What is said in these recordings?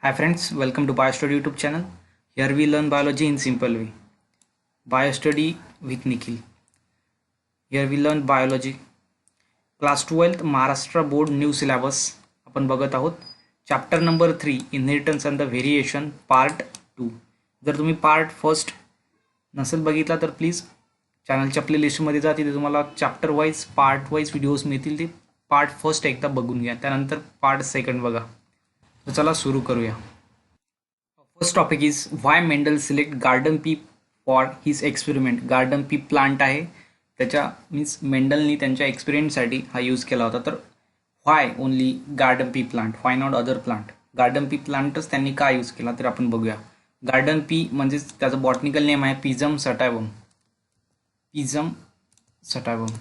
Hi friends, welcome to BioStudy YouTube channel. Here we learn biology in simple way. BioStudy with Nikhil. Here we learn biology. Class 12th Maharashtra board new syllabus आपण बघत आहोत. Chapter number 3 inheritance and the variation part 2. जर तुम्ही part first नसेल बघितला तर please चॅनलच्या प्लेलिस्टमध्ये जा. तिथे तुम्हाला chapter wise part wise videos मिळतील. ते पार्ट फर्स्ट एकदा बघून घ्या, त्यानंतर पार्ट सेकंड बघा. तो चला सुरू करूया. First topic is why Mendel select garden pea for his experiment. Garden pea plant आहे, त्याच्या मीन्स मेंडलनी त्यांच्या एक्सपेरिमेंटसाठी हा यूज केला होता. तर why only garden pea plant, why not other plant. Garden pea प्लांटच त्यांनी का यूज केला तर आपण बघूया. गार्डन पी म्हणजेच त्याचं बॉटनिकल नेम आहे Pisum sativum. Pisum sativum.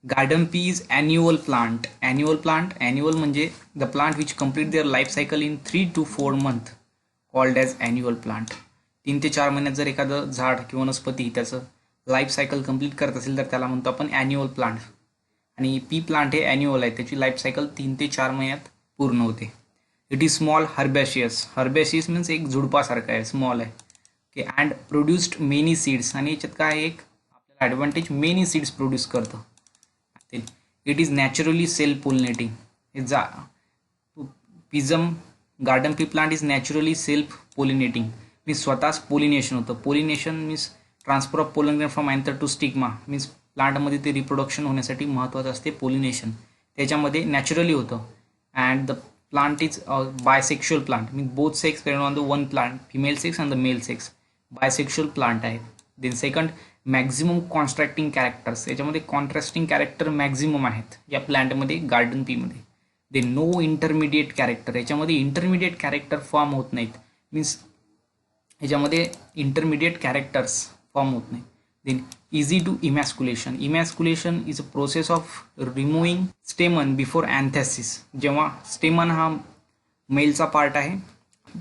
Garden pea is annual plant. Annual plant, annual म्हणजे the plant which complete their life cycle in 3 to 4 months called as annual plant. 3 ते 4 महिन्यात जर एखादं झाड किंवा वनस्पती त्याचं लाईफ सायकल कंप्लीट करत असेल तर त्याला म्हणतो आपण ॲन्युअल प्लांट. आणि पी प्लांट हे ॲन्युअल आहे, त्याची लाईफ सायकल 3 ते 4 महिन्यात पूर्ण होते. It is small herbaceous. Herbaceous means एक झुडपासारखं आहे, स्मॉल आहे. Okay. And produced many seeds. आणि याच्यात काय एक आपल्याला ॲडव्हान्टेज, मेनी सीड्स प्रोड्यूस करतं. It is naturally self pollinating. Pisum garden pea plant is naturally self pollinating. Means स्वतःच पोलिनेशन होतं. Pollination means transfer of pollen from anther to stigma. Means प्लांटमध्ये ते रिप्रोडक्शन होण्यासाठी महत्त्वाचं असते पोलिनेशन, त्याच्यामध्ये naturally होतं. And the plant is bisexual plant. Means both sex present on the one plant, female sex and the male sex. Bisexual plant आहे. Then second, maximum contracting characters. याच्यामध्ये contrasting character maximum आहेत या प्लांटमध्ये, garden पीमध्ये. They no intermediate character. याच्यामध्ये intermediate character form होत नाहीत. Means याच्यामध्ये इंटरमिडिएट कॅरेक्टर्स फॉर्म होत नाहीत. Then easy to emasculation. Emasculation is a process of removing stamen before अँथॅसिस. जेव्हा स्टेमन हा मेलचा पार्ट आहे,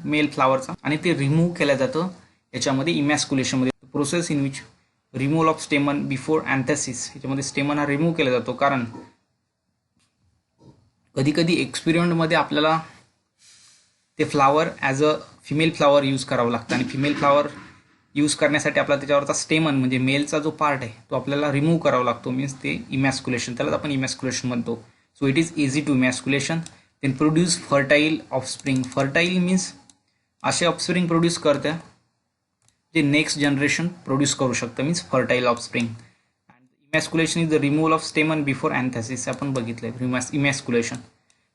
मेल फ्लावरचा, आणि ते रिमूव्ह केलं जातं याच्यामध्ये इमॅस्क्युलेशनमध्ये. Process in which removal of stamen before anthesis. याच्यामध्ये स्टेमन हा रिमूव्ह केला जातो, कारण कधी कधी एक्सपेरिमेंटमध्ये आपल्याला ते flower as a female flower use करावं लागतं. आणि फिमेल फ्लावर यूज करण्यासाठी आपला त्याच्यावरचा स्टेमन म्हणजे मेलचा जो पार्ट आहे तो आपल्याला रिमूव्ह करावा लागतो. मीन्स ते इमॅस्क्युलेशन, त्यालाच आपण इमॅस्क्युलेशन म्हणतो. So it is easy to emasculation. Then produce fertile offspring. Fertile means असे ऑफस्प्रिंग प्रोड्यूस करते जे नेक्स्ट जनरेशन प्रोड्यूस करू शकतं. Means fertile offspring. Emasculation is the removal of stamen before anthesis. आपण बघितलंय इमॅस्क्युलेशन.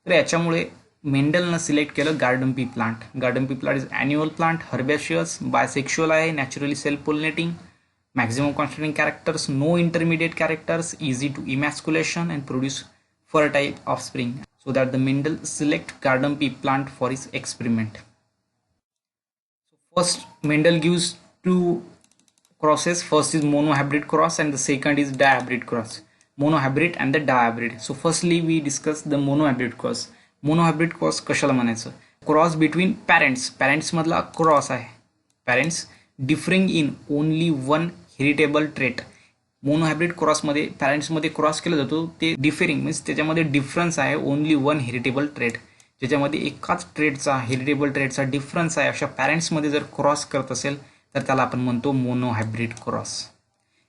तर याच्यामुळे मेंडलनं सिलेक्ट केलं garden pea plant. Garden pea plant is annual plant, herbaceous, bisexual आहे, naturally self pollinating, maximum contrasting characters, no intermediate characters, easy to emasculation and produce fertile offspring. So that the Mendel select garden pea plant for his experiment. So first Mendel gives two crosses. First is monohybrid cross and the second is dihybrid cross. Monohybrid and the dihybrid. So firstly we discuss the monohybrid cross. Monohybrid cross कशाला म्हणायचं? Cross between parents. Parents मधला cross आहे. Parents differing in only one heritable trait. Monohybrid क्रॉसमध्ये पॅरेंट्समध्ये cross केला जातो, ते differing means त्याच्यामध्ये डिफरन्स आहे ओनली वन हेरिटेबल ट्रेट. ज्याच्यामध्ये एकाच ट्रेटचा, हेरिटेबल ट्रेटचा डिफरन्स आहे, अशा पॅरेंट्समध्ये जर क्रॉस करत असेल तर त्याला आपण म्हणतो monohybrid cross.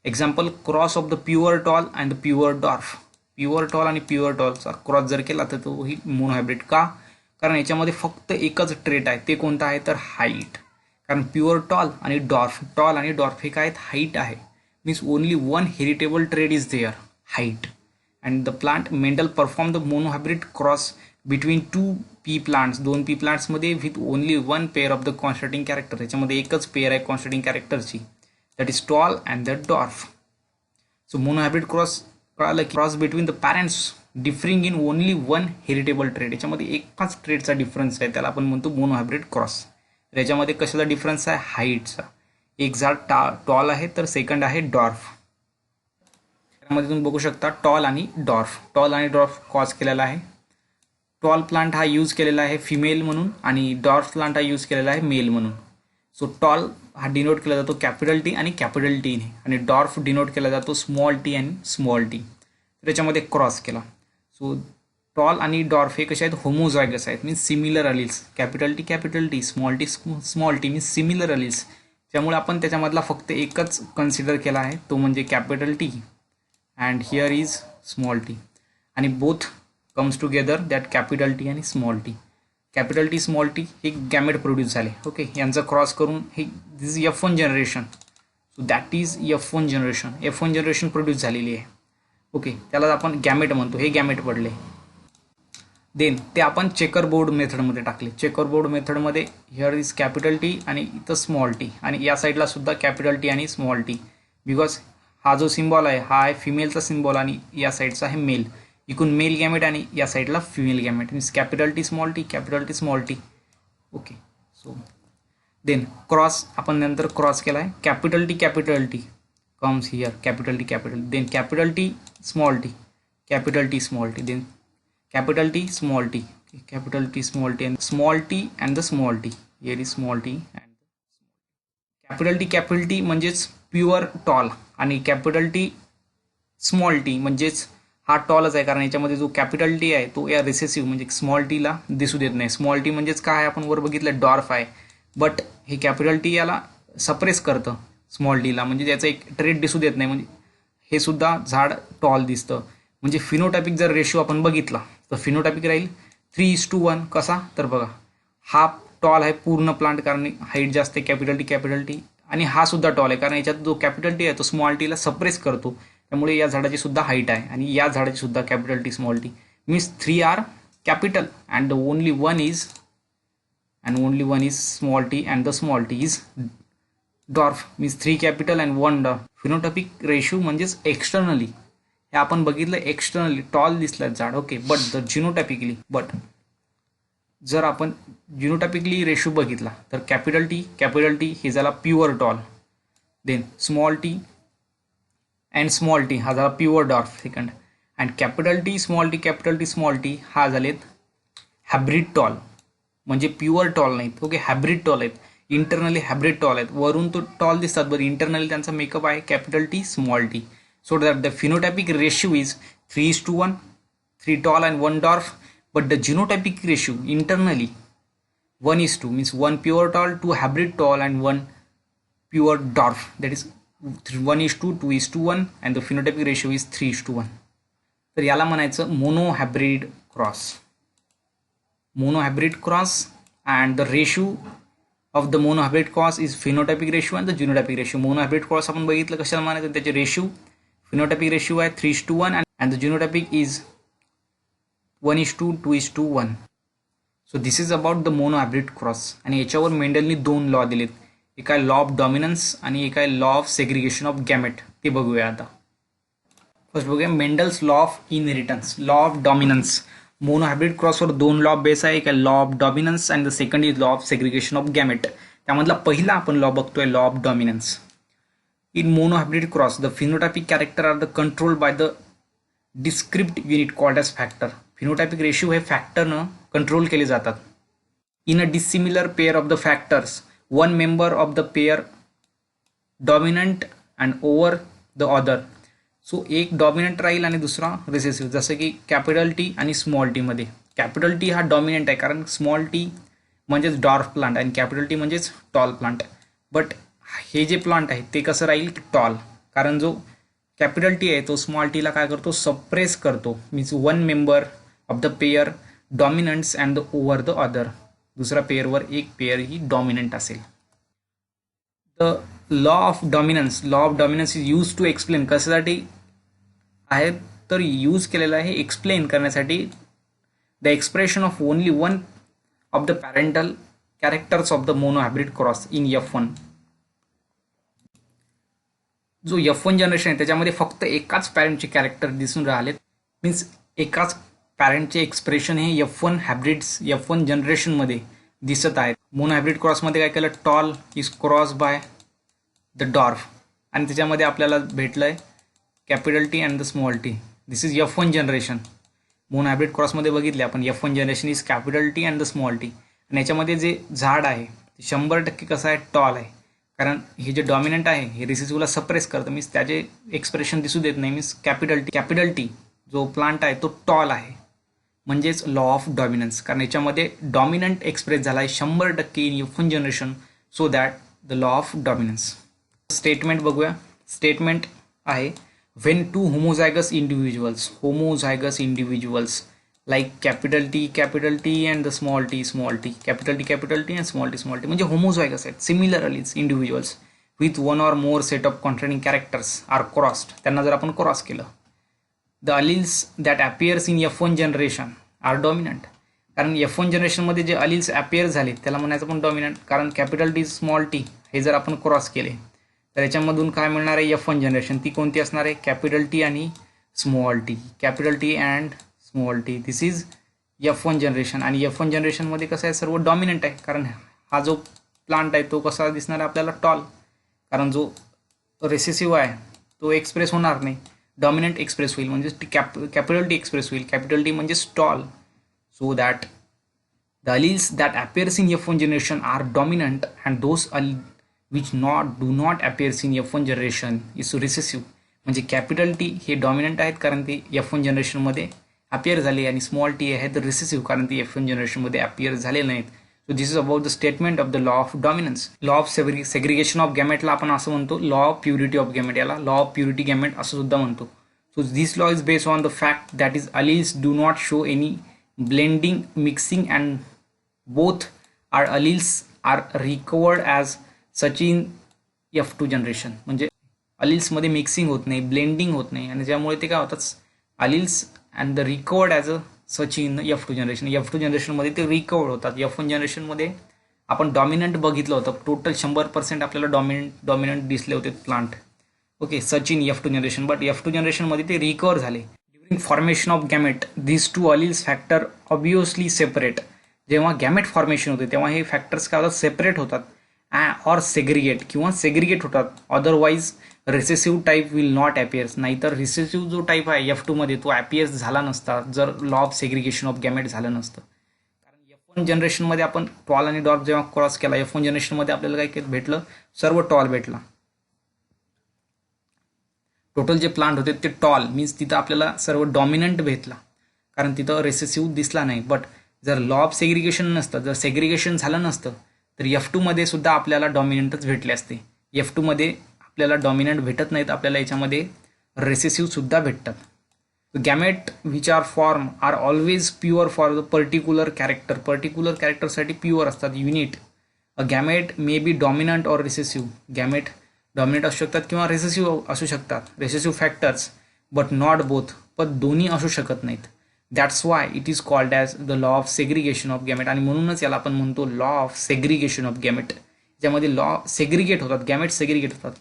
Example, cross of the pure tall and the pure dwarf. Pure tall आणि प्युअर टॉलचा क्रॉस जर केला तर तो ही मोनोहायब्रिड. का? कारण याच्यामध्ये फक्त एकच ट्रेट आहे. ते कोणतं आहे तर हाईट. कारण प्युअर टॉल आणि डॉर्फ, टॉल आणि डॉर्फ हे काय आहेत? हाईट आहे. Means only one heritable trait is there, height. And the plant Mendel perform the monohybrid cross between two pea plants. 2 pea प्लांट्समध्ये with only one pair of the contrasting character. याच्यामध्ये एकच pair आहे contrasting कॅरेक्टरची, that is tall and the dwarf. So monohybrid cross कळालं की cross between the parents differing in only one heritable trait. याच्यामध्ये एकाच ट्रेटचा difference आहे, त्याला आपण म्हणतो मोनोहायब्रिड क्रॉस. तर याच्यामध्ये कशाचा डिफरन्स आहे? हाईटचा. एक झाड टॉल आहे तर सेकंड आहे डॉर्फ. त्यामध्ये तुम्ही बघू शकता टॉल आणि डॉर्फ. टॉल आणि डॉर्फ क्रॉस केलेला आहे. टॉल प्लांट हा यूज केलेला आहे फिमेल म्हणून आणि डॉर्फ प्लांट हा यूज केलेला आहे मेल म्हणून. सो टॉल हा डिनोट केला जातो कॅपिटल टी आणि कॅपिटल टीने, आणि डॉर्फ डिनोट केला जातो स्मॉल टी आणि स्मॉल टी. तर याच्यामध्ये क्रॉस केला. सो टॉल आणि डॉर्फ हे कसे आहेत, होमोझायगस आहेत, means similar alleles. Capital T, small T means similar alleles. त्यामुळे आपण त्याच्यामधला फक्त एकच कन्सिडर केला आहे, तो म्हणजे capital T and here is small T. आणि both comes together that capital T आणि small T. Capital T small T हे गॅमेट प्रोड्यूस झाले. ओके, यांचं क्रॉस करून हे this is F1 generation. So that is F1 generation. F1 generation produce झालेली आहे. Okay, त्याला आपण गॅमेट म्हणतो. हे गॅमेट पडले. देन ते आपण चेकरबोर्ड मेथडमध्ये टाकले. चेकरबोर्ड मेथडमध्ये हिअर इज कॅपिटल टी आणि इथं स्मॉल टी, आणि या साईडला सुद्धा कॅपिटल टी आणि स्मॉल टी. बिकॉज हा जो सिम्बॉल आहे हा आहे फिमेलचा सिम्बॉल आणि या साईडचा आहे मेल. इकडून मेल गॅमेट आणि या साईडला female gamete, means capital T small T, capital T small T. Okay, so then cross आपण नंतर क्रॉस केला आहे. Capital T comes here, capital T, then capital T small T, capital T small T, then capital T small t, capital T small t and small t and the small t. Here is small t and capital T म्हणजेच pure tall आणि capital T small T म्हणजेच हा टॉलच आहे, कारण याच्यामध्ये जो capital T आहे तो या रिसेसिव्ह म्हणजे स्मॉल टीला दिसू देत नाही. स्मॉल टी म्हणजेच काय, आपण वर बघितलं डॉर्फ आहे, बट हे कॅपिटल टी याला सप्रेस करतं स्मॉल टीला, म्हणजे त्याचं एक ट्रेट दिसू देत नाही. म्हणजे हे सुद्धा झाड टॉल दिसतं. म्हणजे फिनोटायपिक जर रेशो आपण बघितला तर फिनोटायपिक राहील 3:1. कसा, तर बघा हा टॉल आहे पूर्ण प्लांट, कारण हाईट जास्त आहे कॅपिटल टी, आणि हा सुद्धा टॉल आहे कारण याच्यात जो कॅपिटल टी आहे तो स्मॉल टीला सप्रेस करतो. त्यामुळे या झाडाची सुद्धा हाईट आहे आणि या झाडाची सुद्धा capital T small T, means 3 are capital and only one is small T and the small T is dwarf, means 3 capital and 1 dwarf. Phenotypic ratio म्हणजेच एक्सटर्नली हे आपण बघितलं, एक्सटर्नली टॉल दिसलं झाड. ओके, बट जर जिनोटायपिकली, जर आपण जिनोटायपिकली रेशो बघितला तर कॅपिटल टी हे झाला pure tall, then small T and small T हा झाला pure dwarf second, and capital T small T हा झालेत हॅब्रिड टॉल, म्हणजे प्युअर टॉल नाहीत. ओके, हॅब्रिड टॉल आहेत, इंटरनली हॅब्रिड टॉल आहेत. वरून तो टॉल दिसतात, बरं इंटरनली त्यांचा मेकअप आहे capital T small T. So that the phenotypic ratio is 3:1, 3 tall and 1 dwarf, but the genotypic ratio internally 1:2, means 1 pure tall, 2 hybrid tall and 1 pure dwarf, that is 1:2, 2:1, and the phenotypic ratio is 3:1. तर याला म्हणायचं monohybrid cross and the ratio of the monohybrid cross is phenotypic ratio and the genotypic ratio. Monohybrid cross आपण बघितलं कशाला म्हणायचं, त्याचे ratio phenotypic ratio आहे 3:1 and the genotypic is 1:2, 2:1. So this is about the monohybrid cross. आणि याच्यावर मेंडलनी 2 law दिलेत, एक आहे लॉ ऑफ डॉमिनन्स आणि एक आहे law of segregation of gamete. ते बघूया आता. फर्स्ट बघूया Mendel's law of inheritance. Law of dominance, monohybrid क्रॉसवर 2 लॉ बेस आहे, एक आहे law of dominance and the second is law of segregation of gamete. त्यामधला पहिला आपण लॉ बघतोय, law of dominance. In monohybrid cross, the phenotypic character are the controlled by the discrete unit called as factor. Phenotypic ratio हे factor न control केले जातात. In a dissimilar pair of the factors, one member of the pair dominant and over the other. So एक dominant राहील आणि दुसरा recessive, जसं की कॅपिटल टी आणि स्मॉल टी मध्ये. कॅपिटल टी हा डॉमिनंट आहे कारण स्मॉल टी म्हणजेच डॉर्फ प्लांट आणि कॅपिटल टी म्हणजेच टॉल प्लांट. बट हे जे प्लांट आहे ते कसं राहील टॉल, कारण जो कॅपिटल टी आहे तो स्मॉल टीला काय करतो, सप्रेस करतो, means 1 member of the pair dominants and the over the other. दुसऱ्या पेअरवर एक पेअर ही डॉमिनंट असेल. The law of dominance is use to explain, कशासाठी आहे तर यूज केलेला आहे एक्सप्लेन करण्यासाठी the expression of only one of the parental characters of the monohybrid cross in F1. जो F1 जनरेशन आहे त्याच्यामध्ये फक्त एकाच पॅरेंटचे कॅरेक्टर दिसून राहिलेत, मीन्स एकाच पॅरेंटचे एक्सप्रेशन हे F1 जनरेशनमध्ये दिसत आहेत. मोनोहायब्रिड क्रॉसमध्ये काय केलं, tall is cross by the dwarf आणि त्याच्यामध्ये आपल्याला भेटलंय capital T and the small t. This is F1 generation. Monohybrid क्रॉसमध्ये बघितले आपण F1 generation is capital T and the small T. आणि याच्यामध्ये जे झाड आहे ते 100% कसं आहे, टॉल आहे, कारण हे जे डॉमिनंट आहे हे रिसेसिव्हला सप्रेस करतं, मीन्स त्याचे एक्सप्रेशन दिसू देत नाही. मीन्स कॅपिटल टी जो प्लांट आहे तो टॉल आहे, म्हणजेच लॉ ऑफ डॉमिनन्स, कारण याच्यामध्ये डॉमिनंट एक्सप्रेस झाला आहे 100% in F1 generation, so that the law of dominance. Statement बघूया. स्टेटमेंट आहे when two homozygous individuals like capital T and the small t, capital T and small t म्हणजे homozygous आहेत, similar alleles individuals with one or more set of contrasting characters are crossed, त्यांना जर आपण cross केलं, the alleles that appears in F1 generation are dominant. कारण F1 generation मध्ये जे alleles appear झाले त्याला म्हणायचं पण डॉमिनंट, कारण कॅपिटल टी स्मॉल टी हे जर आपण क्रॉस केले तर याच्यामधून काय मिळणार आहे, F1 जनरेशन. ती कोणती असणार आहे, कॅपिटल टी आणि small T, capital T and small t. This is F1 generation. आणि F1 जनरेशनमध्ये कसं आहे, सर्व डॉमिनंट आहे, कारण हा जो प्लांट आहे तो कसा दिसणार आहे आपल्याला, टॉल, कारण जो रेसेसिव्ह आहे तो एक्सप्रेस होणार नाही, डॉमिनंट एक्सप्रेस होईल, म्हणजे कॅपिटल टी एक्सप्रेस होईल, कॅपिटल टी म्हणजे tall. So that the alleles that appears in F1 generation are dominant and those which do not appears in F1 generation is recessive. म्हणजे capital T हे dominant आहेत कारण ते F1 जनरेशनमध्ये appear झाले, आणि स्मॉल टी आहेत रिसेसिव्ह कारण ते F1 जनरेशनमध्ये अपियर झाले नाहीत. So this is about the statement of the law of dominance. Law of segregation of गॅमेटला आपण असं म्हणतो law of purity of gamete, याला लॉ ऑफ प्युरिटी गॅमेट असं सुद्धा म्हणतो. So this law is based on the fact that is alleles do not show any blending, mixing, and both our alleles are recovered as such in F2 generation. म्हणजे अलिल्समध्ये mixing होत नाही, blending होत नाही, आणि त्यामुळे ते काय होतात, alleles and the recovered as a such in F2 generation. F2 जनरेशनमध्ये ते रिकवर्ड होतात. F1 जनरेशनमध्ये आपण डॉमिनंट बघितलं होतं, टोटल 100% आपल्याला डॉमिनंट दिसले होते plant, okay, such in F2 generation. But F2 जनरेशनमध्ये ते रिकवर झाले. During formation of gamete this two alleles factor obviously separate. जेव्हा गॅमेट फॉर्मेशन होते तेव्हा हे फॅक्टर्स काय होतात, सेपरेट होतात ऑर सेग्रिगेट किंवा सेग्रिगेट होतात. Otherwise recessive type will not appears. नाहीतर रिसेसिव्ह जो टाईप आहे F2 मध्ये तो अपियर्स झाला नसता जर law of segregation of gamete झालं नसतं. कारण F1 जनरेशनमध्ये आपण टॉल आणि डॉर्फ जेव्हा क्रॉस केला, F1 जनरेशनमध्ये आपल्याला काय भेटलं, सर्व टॉल भेटला. टोटल जे प्लांट होते ते टॉल मीन्स तिथं आपल्याला सर्व डॉमिनंट भेटला, कारण तिथं रेसेसिव्ह दिसला नाही. बट जर लॉ ऑफ सेग्रिगेशन नसतं, जर सेग्रिगेशन झालं नसतं तर F2 मध्ये सुद्धा आपल्याला डॉमिनंटच भेटले असते. F2 मध्ये आपल्याला डॉमिनंट भेटत नाहीत, आपल्याला याच्यामध्ये रेसेसिव्ह सुद्धा भेटतात. Gamete which are form are always pure for the particular कॅरेक्टरसाठी प्युअर असतात. Unit a gamete may be dominant or recessive. Gamete dominant असू शकतात किंवा रेसेसिव्ह असू शकतात, recessive factors, but not both, पण दोन्ही असू शकत नाहीत. That's why it is called as the law of segregation of gamete. आणि म्हणूनच याला आपण म्हणतो law of segregation of gamete, ज्यामध्ये लॉ सेग्रिगेट होतात, गॅमेट सेग्रिगेट होतात.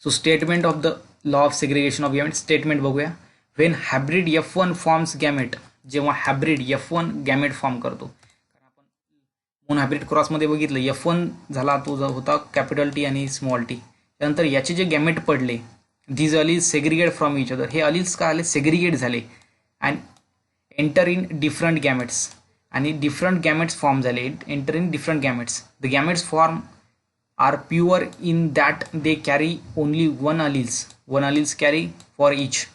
So statement of the law of segregation of gamete. Statement बघूया. When hybrid F1 forms gamete, जेव्हा हायब्रिड F1 गॅमेट फॉर्म करतो, कारण आपण मोन हायब्रिड क्रॉसमध्ये बघितलं, F1 झाला तो होता कॅपिटल टी आणि स्मॉल टी. त्यानंतर याचे जे गॅमेट पडले, these alleles segregate from each other. हे alleles काय आले, सेग्रिगेट झाले and enter in different gametes, आणि डिफरंट गॅमेट्स फॉर्म झाले, enter in different gametes. The gametes form are pure in that they carry only one alleles carry for each.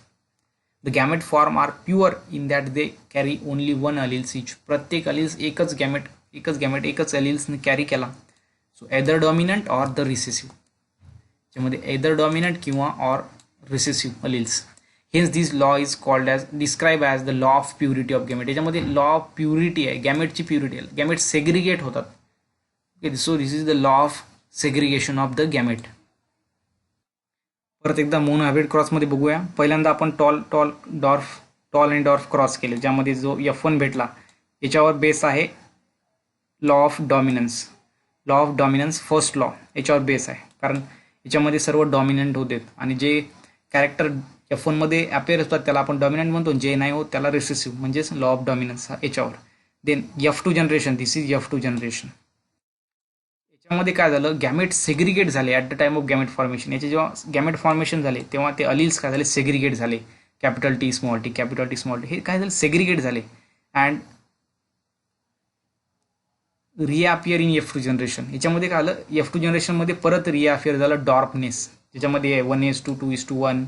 The gamete form are pure in that they carry only one alleles each. प्रत्येक alleles एकच alleles carry केला. So either dominant or the recessive, ज्यामध्ये either dominant किंवा or recessive alleles. Hence this law is called as describe as the law of purity of gamete. याच्यामध्ये law of purity आहे, गॅमेटची purity आहे, gamete segregate होतात. Okay, so this is the law of segregation of the gamete. परत एकदा mono hybrid क्रॉसमध्ये बघूया. पहिल्यांदा आपण tall आणि डॉर्फ क्रॉस केले, ज्यामध्ये जो F1 भेटला याच्यावर बेस आहे law of dominance first law याच्यावर बेस आहे, कारण याच्यामध्ये सर्व डॉमिनंट होते, आणि जे कॅरेक्टर F1 मध्ये अपेअर होतात त्याला आपण डॉमिनंट म्हणतो, जे नाही होत त्याला रिसेसिव्ह, म्हणजेच लॉ ऑफ डॉमिनन्स याच्यावर. Then F2 generation, this is F2 generation. याच्यामध्ये काय झालं, गॅमेट सेग्रिगेट झाले at the time of gamete formation. याचे जेव्हा गॅमेट फॉर्मेशन झाले तेव्हा ते alleles काय झाले, सेग्रिगेट झाले. कॅपिटल टी स्मॉल टी हे काय झालं, सेग्रिगेट झाले अँड रिअपियर इन F2 जनरेशन. याच्यामध्ये काय झालं, F2 जनरेशनमध्ये परत रिअपियर झालं डॉर्फनेस, ज्याच्यामध्ये 1:2, 2:1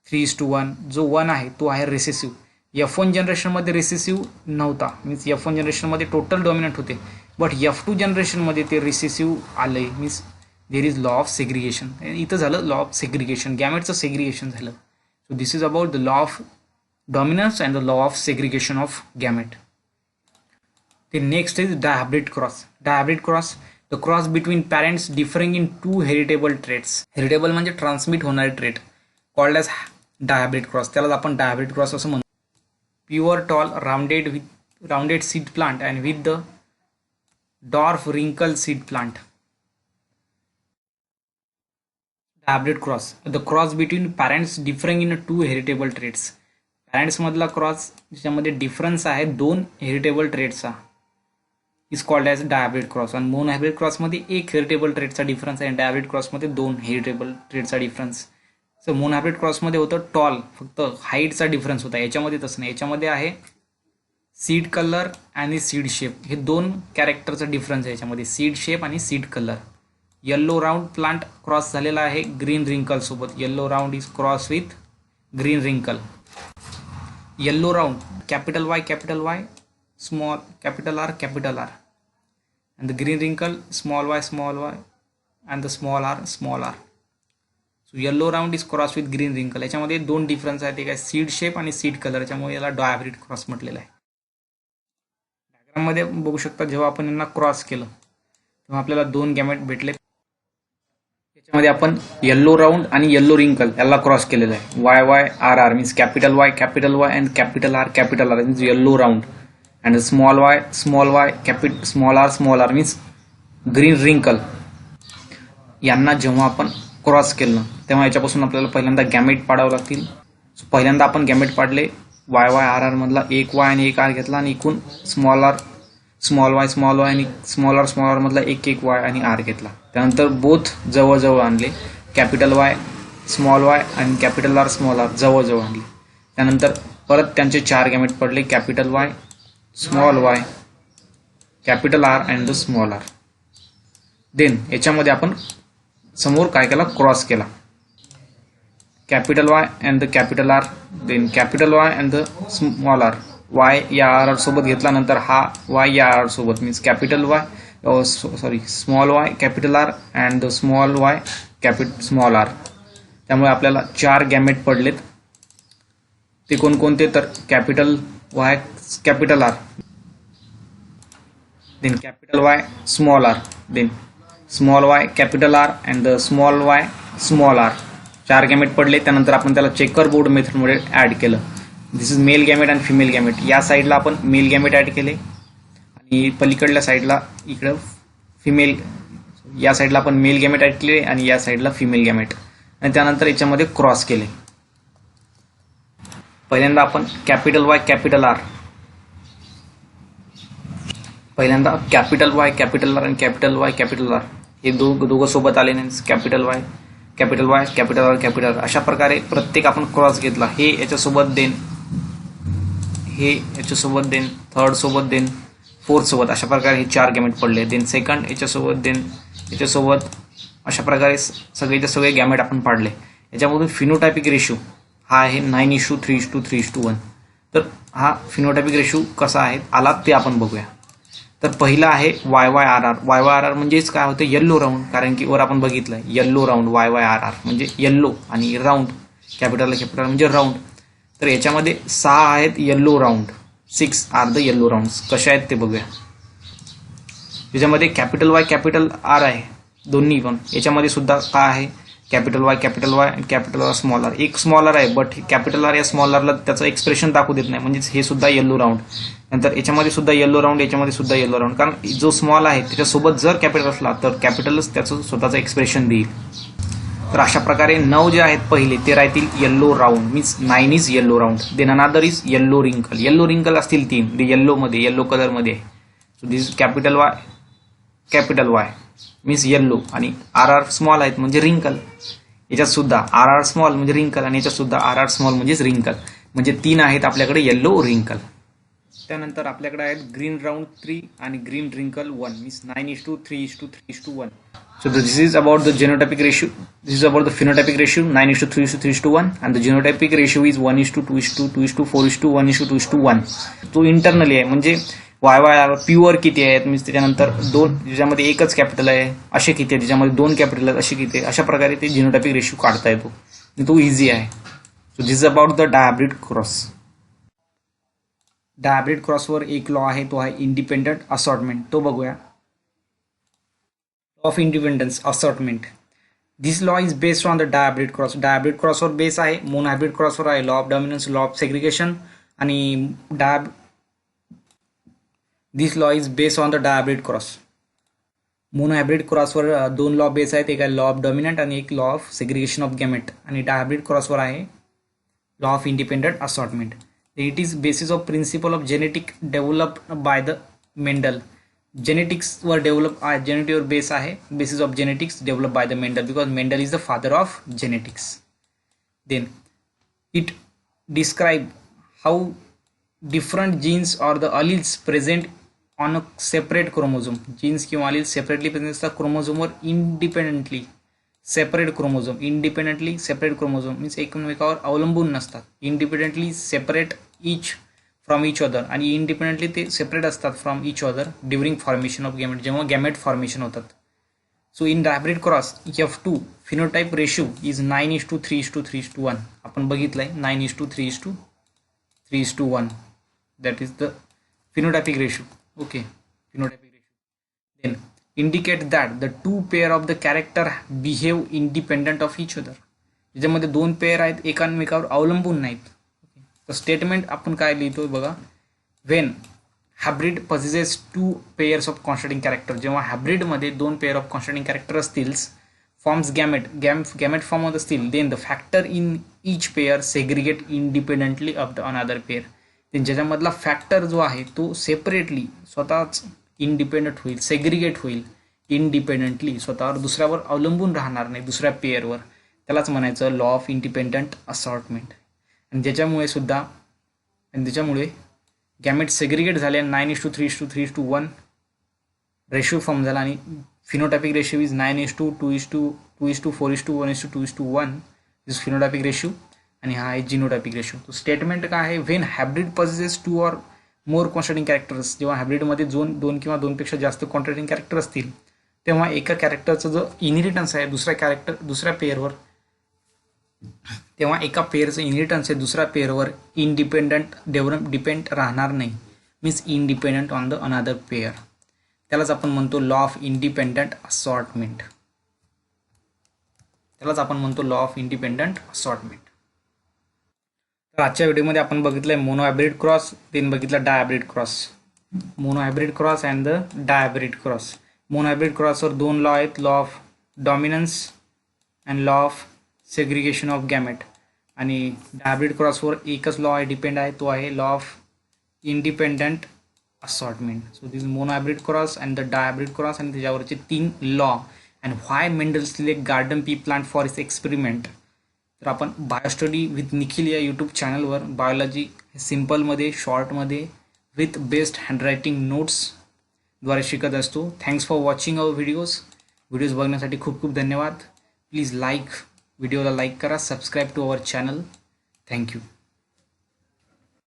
3:1. जो 1 आहे तो आहे रिसेसिव्ह. F1 जनरेशनमध्ये रिसेसिव्ह नव्हता, मीन्स F1 जनरेशनमध्ये टोटल डॉमिनंट होते, बट F2 जनरेशनमध्ये ते रिसेसिव्ह आलंय, means there is law of segregation. इथं झालं लॉ ऑफ सेग्रिगेशन, गॅमेटचं सेग्रिगेशन झालं. So this is about the law of dominance and the law of segregation of gamete. The next is dihybrid cross. Dihybrid cross, the cross between parents differing in two heritable traits. Heritable म्हणजे transmit होणारे trait, called as dihybrid cross. त्यालाच आपण dihybrid cross असं म्हणतो. Pure tall rounded seed plant and with the dwarf wrinkle seed plant. Dihybrid cross, the cross between parents differing in two heritable traits. Parents मधला cross ज्यामध्ये difference आहे दोन heritable ट्रेट्सचा is called as dihybrid cross. आणि monohybrid क्रॉसमध्ये एक heritable ट्रेटचा difference आहे आणि डायहायब्रिड क्रॉसमध्ये दोन हेरिटेबल ट्रेटचा डिफरन्स. सो मोनो हायब्रिड क्रॉसमध्ये होतं टॉल, फक्त हाईटचा डिफरन्स होता. याच्यामध्ये तसं नाही, याच्यामध्ये आहे सीड कलर आणि सीड शेप, हे दोन कॅरेक्टरचा डिफरन्स आहे याच्यामध्ये, सीड शेप आणि seed colour. Yellow round plant cross झालेला आहे ग्रीन रिंकल सोबत. Yellow round is cross with green wrinkle. Yellow round capital Y, small capital R, and the green wrinkle small y, and the small r. So yellow round is crossed with green wrinkle. याच्यामध्ये दोन difference आहेत, एक आहे seed shape आणि seed colour, याच्यामुळे याला डायहायब्रिड cross म्हटलेलं आहे. डायग्राम मध्ये बघू शकता, जेव्हा आपण यांना क्रॉस केलं तेव्हा आपल्याला दोन गॅमेट भेटले. याच्यामध्ये आपण येल्लो राऊंड आणि येल्लो रिंकल याला क्रॉस केलेलं आहे. YYRR means capital Y and capital R means yellow round. And small y, small r means green wrinkle. यांना जेव्हा आपण क्रॉस केलं तेव्हा याच्यापासून आपल्याला पहिल्यांदा गॅमेट पाडावं लागतील. सो पहिल्यांदा आपण गॅमेट पाडले, YYRR मधला एक y आणि एक r घेतला आणि इकून स्मॉल y आणि स्मॉल r मधला एक y आणि r घेतला. त्यानंतर बोथ जवळजवळ आणले, कॅपिटल Y स्मॉल y आणि कॅपिटल R स्मॉल r जवळजवळ आणले. त्यानंतर परत त्यांचे चार गॅमेट पडले, capital Y small y, capital R and the small r. Then याच्यामध्ये आपण समोर काय केला, क्रॉस केला, capital Y and the capital R, then capital Y and the small r. y या r सोबत घेतला, नंतर हा y या r सोबत, means capital Y small y capital R and the small y small r. त्यामुळे आपल्याला चार गॅमेट पडलेत. ते कोणकोणते, तर capital Y capital R, then capital Y small r, then small y capital R and the small y small r. चार गॅमेट पडले. त्यानंतर आपण त्याला चेकर बोर्ड मेथडमध्ये ऍड केलं. This is male gamete and female gamete. या साईडला आपण मेल गॅमेट ऍड केले आणि पलीकडल्या साईडला इकडं फिमेल, या साईडला आपण मेल गॅमेट ऍड केले आणि या साईडला फिमेल गॅमेट, आणि त्यानंतर याच्यामध्ये क्रॉस केले. पहिल्यांदा आपण कॅपिटल Y कॅपिटल R, पहिल्यांदा कॅपिटल Y कॅपिटल R आणि कॅपिटल Y कॅपिटल R हे दोघं सोबत आले नाही. Capital Y capital R capital R अशा प्रकारे प्रत्येक आपण क्रॉस घेतला. हे याच्यासोबत देन, हे याच्यासोबत देन, थर्ड सोबत देन, फोर्थ सोबत, अशा प्रकारे हे चार गॅमेट पडले. देन सेकंड याच्यासोबत, देन याच्यासोबत, अशा प्रकारे सगळेचे सगळे गॅमेट आपण पाडले. याच्यामधून फिनोटायपिक रेशो हा आहे 9:3:1. तर हा फिनोटायपिक रेशो कसा आहे आला ते आपण बघूया. तर पहिला आहे YYRR म्हणजेच काय होतं, येल्लो राऊंड, कारण की वर आपण बघितलं येल्लो राऊंड YYRR म्हणजे येल्लो आणि राऊंड कॅपिटल म्हणजे राऊंड. तर याच्यामध्ये 6 आहेत yellow round, 6 are the yellow rounds. कशा आहेत ते बघूया. त्याच्यामध्ये कॅपिटल Y कॅपिटल R आहे दोन्ही पण. याच्यामध्ये सुद्धा काय आहे, कॅपिटल Y आणि कॅपिटल R स्मॉल r. एक स्मॉल r आहे, बट कॅपिटल R या स्मॉल rला त्याचं एक्सप्रेशन दाखवू देत नाही, म्हणजेच हे सुद्धा येल्लो राऊंड. नंतर याच्यामध्ये सुद्धा येल्लो राऊंड, याच्यामध्ये सुद्धा येल्लो राऊंड, कारण जो स्मॉल आहे त्याच्यासोबत जर कॅपिटल असला तर कॅपिटलच त्याचं स्वतःचं एक्सप्रेशन देईल. तर अशा प्रकारे 9 जे आहेत पहिले ते राहतील yellow round, means 9 is yellow round. Then another is yellow wrinkle. Yellow wrinkle असतील 3, ते येल्लोमध्ये, येल्लो कलरमध्ये आहे. So this capital Y means yellow आणि RR स्मॉल आहेत म्हणजे रिंकल. याच्यात सुद्धा RR स्मॉल म्हणजे रिंकल आणि याच्यात सुद्धा RR स्मॉल म्हणजेच रिंकल. म्हणजे 3 आहेत आपल्याकडे येल्लो रिंकल. त्यानंतर आपल्याकडे आहेत ग्रीन राऊंड 3 आणि ग्रीन रिंकल 1, means 9:3:3:1. So this is about the genotypic ratio. This is about the phenotypic ratio 9:3:3:1, and the genotypic ratio is 1:2:2, 2:4:2, 1:2:1. तो इंटरनली आहे, म्हणजे YY प्युअर किती आहेत, मीन्स त्याच्यानंतर दोन ज्याच्यामध्ये एकच कॅपिटल आहे असे किती आहे, ज्याच्यामध्ये दोन कॅपिटल आहेत असे किती आहे, अशा प्रकारे ते जिनोटॉपिक रेशिओ काढता येतो. तो इझी आहे. So this is about the dihybrid cross. Dihybrid क्रॉसवर एक लॉ आहे, तो आहे इंडिपेंडंट असॉर्टमेंट. तो बघूया. Of independence assortment. This law is based on the dihybrid cross. Dihybrid क्रॉसवर बेस आहे, मोनोहायब्रिड क्रॉसवर आहे law of dominance, law of segregation. आणि this law is based on the dihybrid cross. Monohybrid क्रॉसवर दोन law base आहेत, एक आहे लॉ ऑफ डॉमिनंट आणि एक law of segregation of gamete. आणि डायब्रिड क्रॉसवर आहे law of independent assortment. It is basis of principle of genetic developed by the Mendel. जेनेटिक्सवर डेव्हलप आहे, जेनेटिकवर बेस आहे, basis of genetics develop by the Mendel, because Mendel is the father of genetics. Then it describe how different genes or the alleles present on a separate chromosome. Genes किंवा alleles separately present असतात क्रोमोझोमवर, independently separate chromosome. Independently separate chromosome means एकमेकावर अवलंबून नसतात. Independently separate each from each other, आणि independently ते separate असतात from each other during formation of gamete, जेव्हा गॅमेट फॉर्मेशन होतात. So in dihybrid cross F2 phenotype ratio is 9:3:3:1. आपण बघितलंय 9:3:3:1. That is the phenotypic ratio. Okay, phenotypic ratio. Then indicate that the two pair of the character behave independent of each other. ज्याच्यामध्ये दोन pair आहेत, एकामेकावर अवलंबून नाहीत. तर statement आपण काय लिहितो बघा. When hybrid possesses two pairs of contrasting character. जेव्हा हायब्रिडमध्ये दोन पेअर ऑफ कॉन्स्टंटिंग कॅरेक्टर असतील, फॉर्म्स गॅमेट फॉर्म होत असतील, then the factor in each pair segregate independently of the another pair. ज्याच्यामधला फॅक्टर जो आहे तो सेपरेटली स्वतःच इंडिपेंडंट होईल, सेग्रिगेट होईल इंडिपेंडंटली, स्वतःवर दुसऱ्यावर अवलंबून राहणार नाही, दुसऱ्या पेअरवर. त्यालाच म्हणायचं लॉ ऑफ इंडिपेंडंट असॉर्टमेंट. आणि त्याच्यामुळे गॅमेट सेग्रिगेट झाले, 9:3:3:1 रेशिओ फॉर्म झाला, आणि phenotypic ratio is 9:2:2:4:1 1:2:1 is phenotypic ratio. आणि हा आहे जिनोटायपिक रेशिओ. तो स्टेटमेंट काय आहे. When hybrid possesses two or more contrasting characters. जेव्हा हायब्रिडमध्ये दोन किंवा दोनपेक्षा जास्त कॉन्स्टंटिंग कॅरेक्टर असतील, तेव्हा एका कॅरेक्टरचा जो इनहेरिटन्स आहे दुसऱ्या पेअरवर, तेव्हा एका पेअरचं इनहेरिटन्स आहे दुसऱ्या पेअरवर डिपेंड राहणार नाही, means independent on the another pair. त्यालाच आपण म्हणतो लॉ ऑफ इंडिपेंडंट असॉर्टमेंट. तर आजच्या व्हिडिओमध्ये आपण बघितलंय मोनोहायब्रिड क्रॉस, देन बघितलं dihybrid cross. Monohybrid cross and the dihybrid cross. Monohybrid क्रॉसवर दोन लॉ आहेत, law of dominance and law of segregation of gamete. आणि डायब्रिड क्रॉसवर एकच लॉ आहे, डिपेंड आहे, तो आहे law of independent assortment. So this monohybrid cross and the dihybrid cross, आणि त्याच्यावरचे 3 law. And why Mendel select garden pea plant for its experiment. तर आपण बायोस्टडी विथ निखिल या यूट्यूब चॅनलवर बायोलॉजी सिम्पलमध्ये, शॉर्टमध्ये, विथ बेस्ट हँडरायटिंग नोट्सद्वारे शिकत असतो. Thanks for watching our videos बघण्यासाठी खूप खूप धन्यवाद. प्लीज व्हिडिओला लाईक करा, subscribe to our channel. Thank you.